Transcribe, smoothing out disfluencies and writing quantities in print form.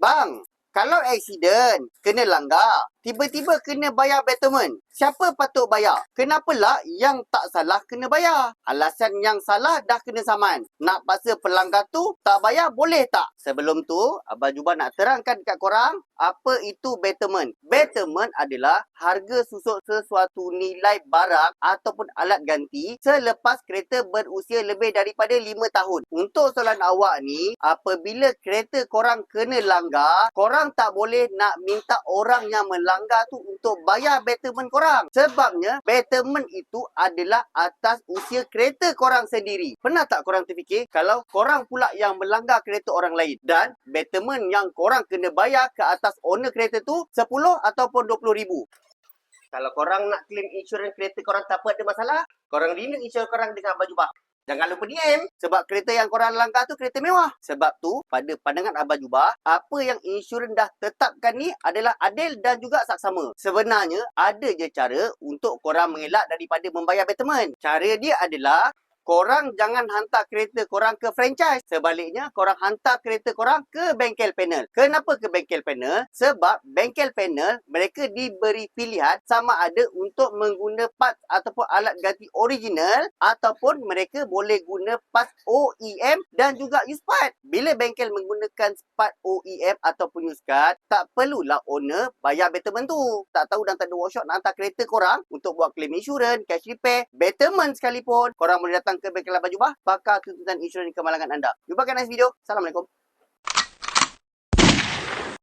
Bang, kalau accident, kena langgar. Tiba-tiba kena bayar betterment. Siapa patut bayar? Kenapalah yang tak salah kena bayar? Alasan yang salah dah kena saman. Nak paksa pelanggar tu tak bayar boleh tak? Sebelum tu, Abang Jubah nak terangkan dekat korang apa itu betterment. Betterment adalah harga susuk sesuatu nilai barang ataupun alat ganti selepas kereta berusia lebih daripada 5 tahun. Untuk soalan awak ni, apabila kereta korang kena langgar, korang tak boleh nak minta orang yang melanggar tu untuk bayar betterment korang. Sebabnya, betterment itu adalah atas usia kereta korang sendiri. Pernah tak korang terfikir kalau korang pula yang melanggar kereta orang lain dan betterment yang korang kena bayar ke atas owner kereta tu 10 ataupun 20 ribu? Kalau korang nak claim insurans kereta korang tak apa ada masalah, korang renew insurans korang dengan Abang Jubah. Jangan lupa DM sebab kereta yang korang langgar tu kereta mewah. Sebab tu pada pandangan Abang Jubah, apa yang insurans dah tetapkan ni adalah adil dan juga saksama. Sebenarnya ada je cara untuk korang mengelak daripada membayar betterment. Cara dia adalah korang jangan hantar kereta korang ke franchise. Sebaliknya, korang hantar kereta korang ke bengkel panel. Kenapa ke bengkel panel? Sebab bengkel panel, mereka diberi pilihan sama ada untuk mengguna parts ataupun alat ganti original ataupun mereka boleh guna parts OEM dan juga used part. Bila bengkel menggunakan part OEM ataupun used part, tak perlulah owner bayar betterment tu. Tak tahu dan tak ada workshop nak hantar kereta korang untuk buat claim insurans, cash repair, betterment sekalipun, korang boleh datang ke bengkel Abang Jubah, pakar tuntutan insurans di kemalangan anda. Jumpa kat next video. Assalamualaikum.